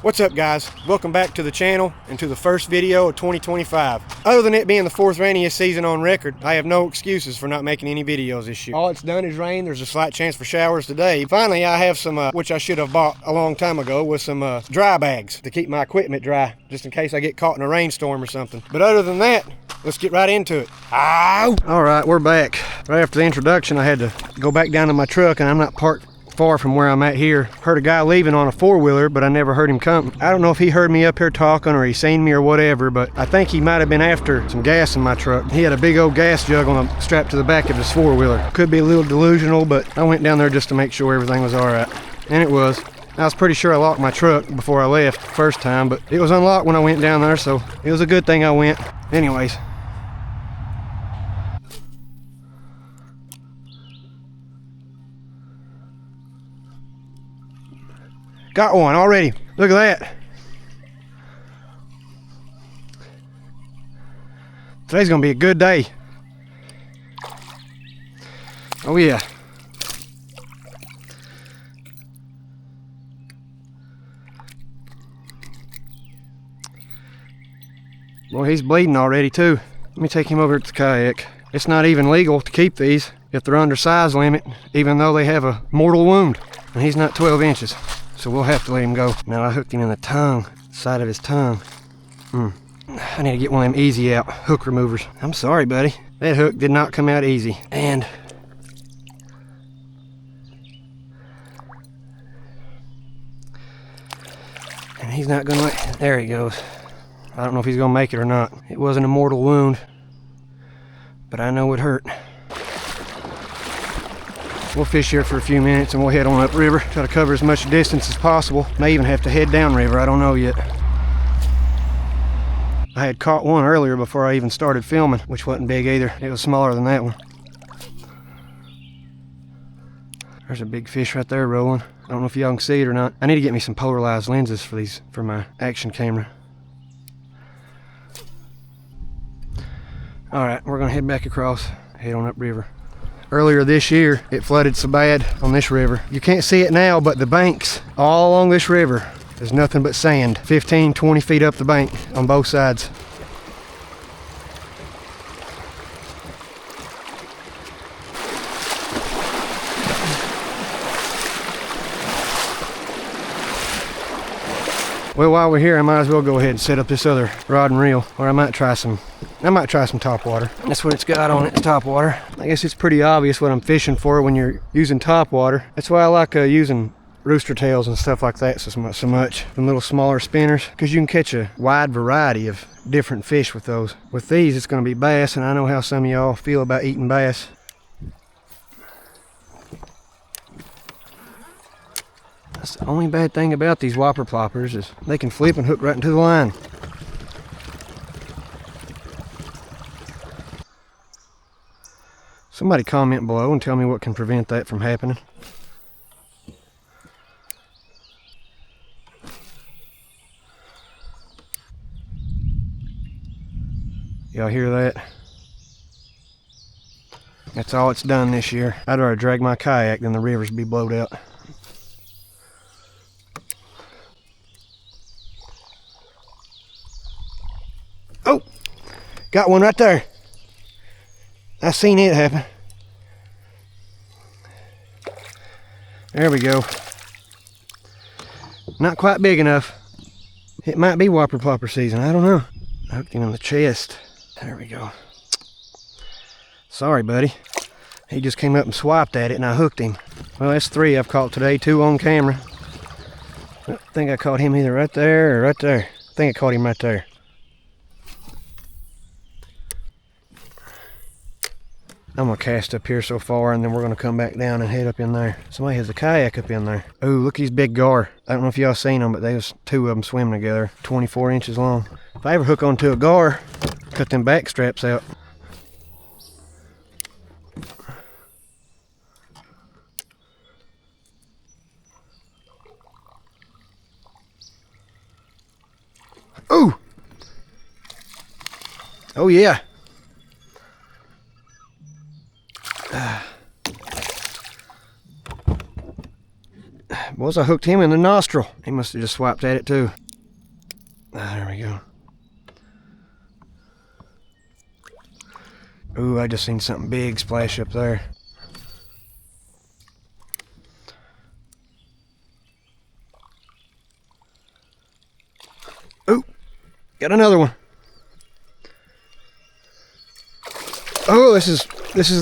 What's up, guys? Welcome back to the channel and to the first video of 2025. Other than it being the fourth rainiest season on record, I have no excuses for not making any videos this year. All it's done is rain. There's a slight chance for showers today. Finally, I have some, which I should have bought a long time ago, with some dry bags to keep my equipment dry, just in case I get caught in a rainstorm or something. But other than that, let's get right into it. Ow! All right, we're back. Right after the introduction, I had to go back down to my truck, and I'm not parked far from where I'm at here. Heard a guy leaving on a four-wheeler, but I never heard him come. I don't know if he heard me up here talking or he seen me or whatever, but I think he might have been after some gas in my truck. He had a big old gas jug on the strap to the back of his four-wheeler. Could be a little delusional, but I went down there just to make sure everything was all right. And it was. I was pretty sure I locked my truck before I left the first time, but it was unlocked when I went down there, so it was a good thing I went. Anyways. Got one already. Look at that. Today's gonna be a good day. Oh yeah. Well, he's bleeding already too. Let me take him over to the kayak. It's not even legal to keep these if they're under size limit, even though they have a mortal wound. And he's not 12 inches. So we'll have to let him go. Now I hooked him in the tongue, side of his tongue. I need to get one of them easy out hook removers. I'm sorry, buddy. That hook did not come out easy. And he's not gonna, there he goes. I don't know if he's gonna make it or not. It wasn't a mortal wound, but I know it hurt. We'll fish here for a few minutes and we'll head on upriver. Try to cover as much distance as possible. May even have to head downriver, I don't know yet. I had caught one earlier before I even started filming, which wasn't big either. It was smaller than that one. There's a big fish right there rolling. I don't know if y'all can see it or not. I need to get me some polarized lenses for my action camera. All right, we're gonna head back across, head on upriver. Earlier this year, it flooded so bad on this river. You can't see it now, but the banks all along this river is nothing but sand. 15, 20 feet up the bank on both sides. Well, while we're here, I might as well go ahead and set up this other rod and reel, or I might try some top water. That's what it's got on it, it's top water. I guess it's pretty obvious what I'm fishing for when you're using top water. That's why I like using rooster tails and stuff like that so much. Them little smaller spinners, because you can catch a wide variety of different fish with those. With these, it's going to be bass, and I know how some of y'all feel about eating bass. That's the only bad thing about these whopper ploppers is they can flip and hook right into the line. Somebody comment below and tell me what can prevent that from happening. Y'all hear that? That's all it's done this year. I'd rather drag my kayak than the rivers be blowed out. Oh! Got one right there. I seen it happen. There we go. Not quite big enough. It might be whopper plopper season, I don't know. I hooked him in the chest. There we go. Sorry, buddy. He just came up and swiped at it and I hooked him. Well, that's 3 I've caught today, 2 on camera. I think I caught him either right there or right there. I think I caught him right there. I'm gonna cast up here so far and then we're gonna come back down and head up in there. Somebody has a kayak up in there. Oh, look at these big gar. I don't know if y'all seen them, but there's 2 of them swimming together, 24 inches long. If I ever hook onto a gar, cut them back straps out. Ooh! Oh yeah. Boy, Suppose I hooked him in the nostril. He must have just swiped at it too. Ah, there we go. Ooh, I just seen something big splash up there. Ooh, got another one. Oh, this is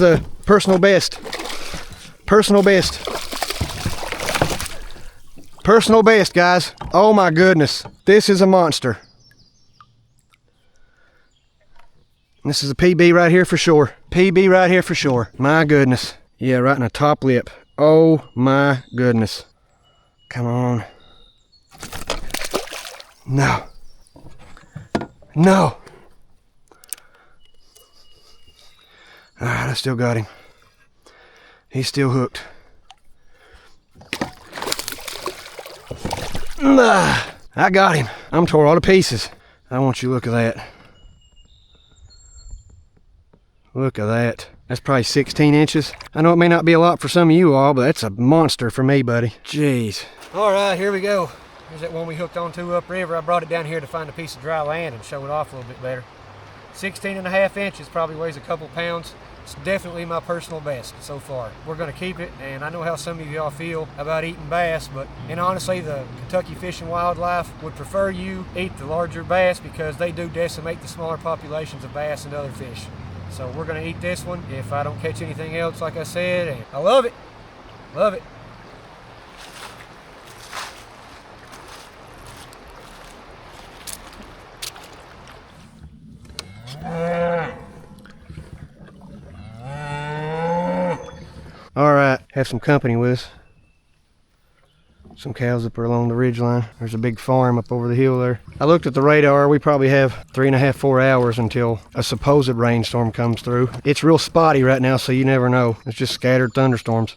the personal best. Personal best. Personal best, guys. Oh my goodness. This is a monster. This is a PB right here for sure. PB right here for sure. My goodness. Yeah, right in the top lip. Oh my goodness. Come on. No. No. Alright, I still got him. He's still hooked. I got him. I'm tore all to pieces. I want you to look at that. Look at that. That's probably 16 inches. I know it may not be a lot for some of you all, but that's a monster for me, buddy. Jeez. All right, here we go. Here's that one we hooked onto upriver. I brought it down here to find a piece of dry land and show it off a little bit better. 16.5 inches, probably weighs a couple pounds. It's definitely my personal best so far. We're gonna keep it, and I know how some of y'all feel about eating bass, and honestly, the Kentucky Fish and Wildlife would prefer you eat the larger bass because they do decimate the smaller populations of bass and other fish. So we're gonna eat this one if I don't catch anything else, like I said, and I love it. Love it. All right, have some company with us. Some cows up along the ridge line. There's a big farm up over the hill there. I looked at the radar. We probably have 3.5, 4 hours until a supposed rainstorm comes through. It's real spotty right now, so you never know. It's just scattered thunderstorms.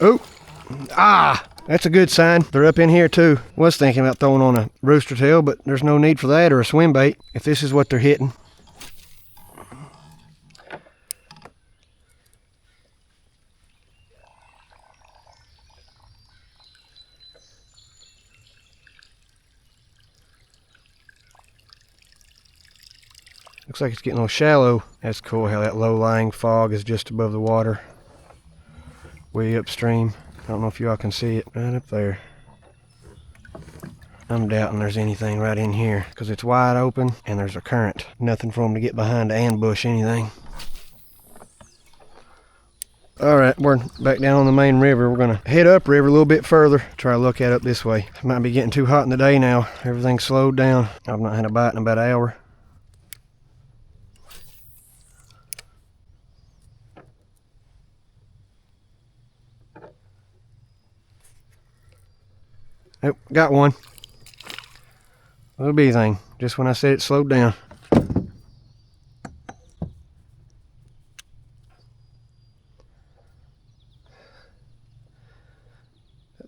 Oh, that's a good sign. They're up in here too. Was thinking about throwing on a rooster tail, but there's no need for that, or a swim bait if this is what they're hitting. Looks like it's getting a little shallow. That's cool how that low-lying fog is just above the water, way upstream. I don't know if y'all can see it right up there. I'm doubting there's anything right in here because it's wide open and there's a current. Nothing for them to get behind to ambush anything. All right, we're back down on the main river. We're gonna head upriver a little bit further, try to look at it up this way. It might be getting too hot in the day now. Everything's slowed down. I've not had a bite in about an hour. Oh, got one. Little bitty thing, just when I said it slowed down.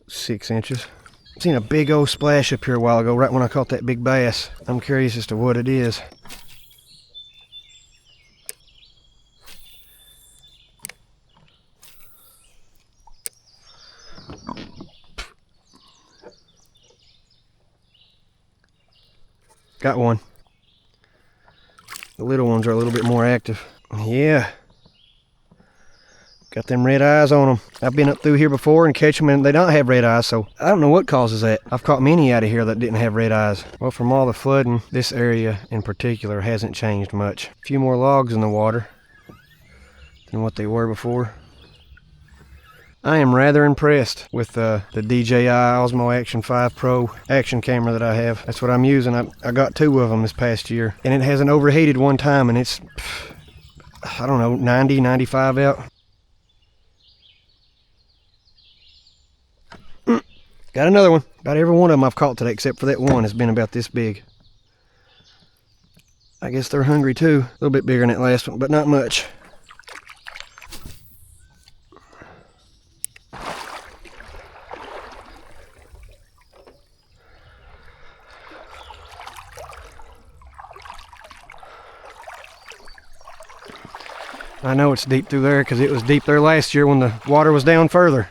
Six inches. Seen a big old splash up here a while ago, right when I caught that big bass. I'm curious as to what it is. Got one. The little ones are a little bit more active. Yeah. Got them red eyes on them. I've been up through here before and catch them and they don't have red eyes, so I don't know what causes that. I've caught many out of here that didn't have red eyes. Well, from all the flooding, this area in particular hasn't changed much. A few more logs in the water than what they were before. I am rather impressed with the DJI Osmo Action 5 Pro action camera that I have. That's what I'm using. I got 2 of them this past year. And it hasn't overheated one time, and it's, I don't know, 90, 95 out. Got another one. About every one of them I've caught today, except for that one has been about this big. I guess they're hungry too. A little bit bigger than that last one, but not much. I know it's deep through there because it was deep there last year when the water was down further.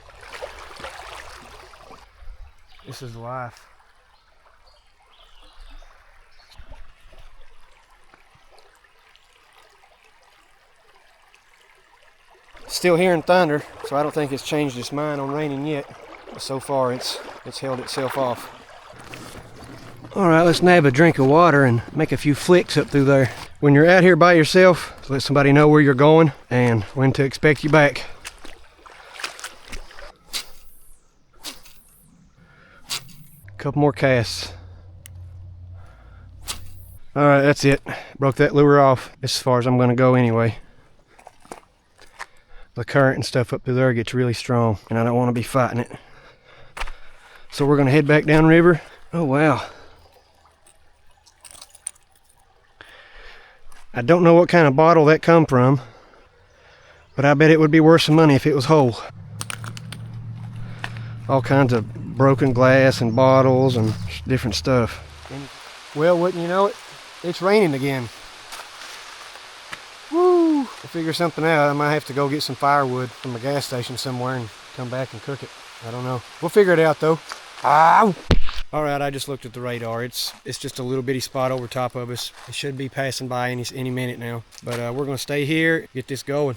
This is life. Still hearing thunder, so I don't think it's changed its mind on raining yet. But so far it's held itself off. Alright, let's nab a drink of water and make a few flicks up through there. When you're out here by yourself, let somebody know where you're going and when to expect you back. Couple more casts. Alright, that's it. Broke that lure off. As far as I'm going to go anyway. The current and stuff up through there gets really strong and I don't want to be fighting it. So we're going to head back downriver. Oh wow. I don't know what kind of bottle that come from, but I bet it would be worth some money if it was whole. All kinds of broken glass and bottles and different stuff. Well, wouldn't you know it, it's raining again. Woo! To figure something out, I might have to go get some firewood from a gas station somewhere and come back and cook it. I don't know. We'll figure it out though. Ow! Alright, I just looked at the radar. It's just a little bitty spot over top of us. It should be passing by any minute now. But we're going to stay here, get this going.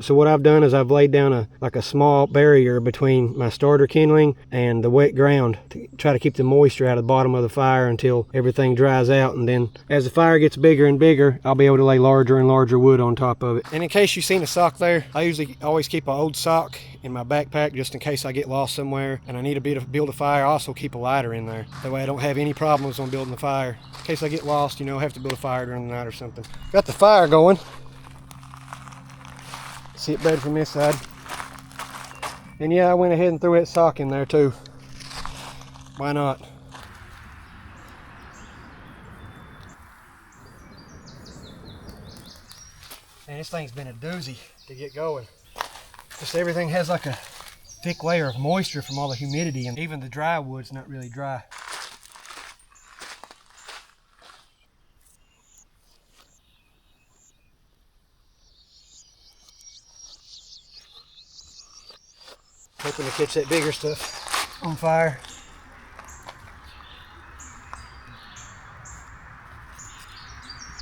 So what I've done is I've laid down a small barrier between my starter kindling and the wet ground to try to keep the moisture out of the bottom of the fire until everything dries out, and then as the fire gets bigger and bigger, I'll be able to lay larger and larger wood on top of it. And in case you've seen a sock there, I usually always keep an old sock in my backpack just in case I get lost somewhere and I need to build a fire. I also keep a lighter in there. That way I don't have any problems on building the fire. In case I get lost, you know, have to build a fire during the night or something. Got the fire going. See it better from this side. And yeah, I went ahead and threw that sock in there too. Why not? Man, this thing's been a doozy to get going. Just everything has like a thick layer of moisture from all the humidity, and even the dry wood's not really dry. Hoping to catch that bigger stuff on fire.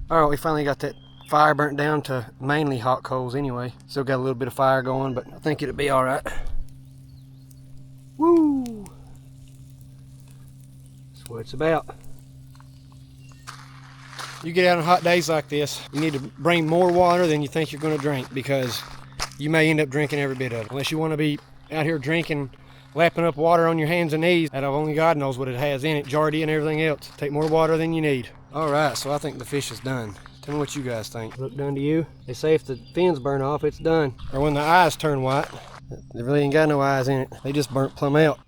Alright, we finally got that fire burnt down to mainly hot coals anyway. Still got a little bit of fire going, but I think it'll be alright. Woo! That's what it's about. You get out on hot days like this, you need to bring more water than you think you're going to drink, because you may end up drinking every bit of it. Unless you want to be out here drinking, lapping up water on your hands and knees out of only God knows what it has in it, Jardy and everything else. Take more water than you need. Alright, so I think the fish is done. Tell me what you guys think. Look done to you? They say if the fins burn off, it's done. Or when the eyes turn white. They really ain't got no eyes in it. They just burnt plumb out.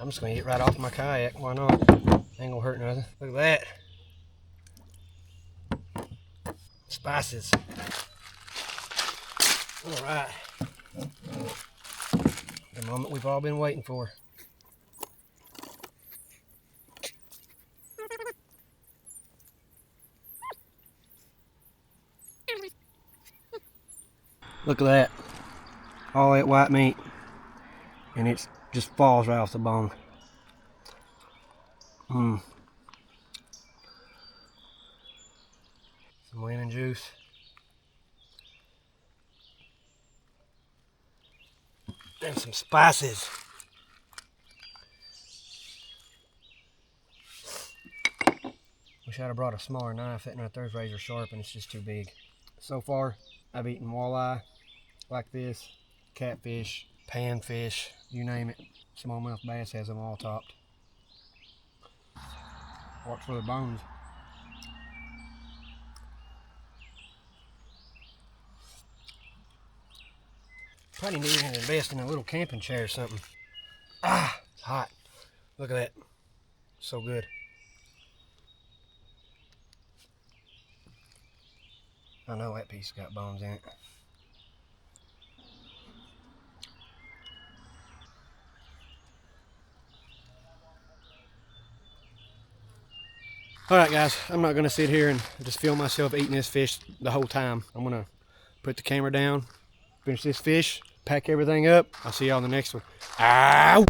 I'm just gonna get right off my kayak. Why not? Ain't gonna hurt nothing. Look at that. Spices. Alright. The moment we've all been waiting for. Look at that. All that white meat. And it just falls right off the bone. Some lemon juice. And some spices. Wish I'd have brought a smaller knife. That right there is razor sharp and it's just too big. So far, I've eaten walleye like this, catfish, panfish, you name it. Smallmouth bass has them all topped. Watch for the bones. Probably need to invest in a little camping chair or something. Ah, it's hot. Look at that. So good. I know that piece got bones in it. All right, guys, I'm not gonna sit here and just film myself eating this fish the whole time. I'm gonna put the camera down, finish this fish, pack everything up. I'll see y'all in the next one. Ow!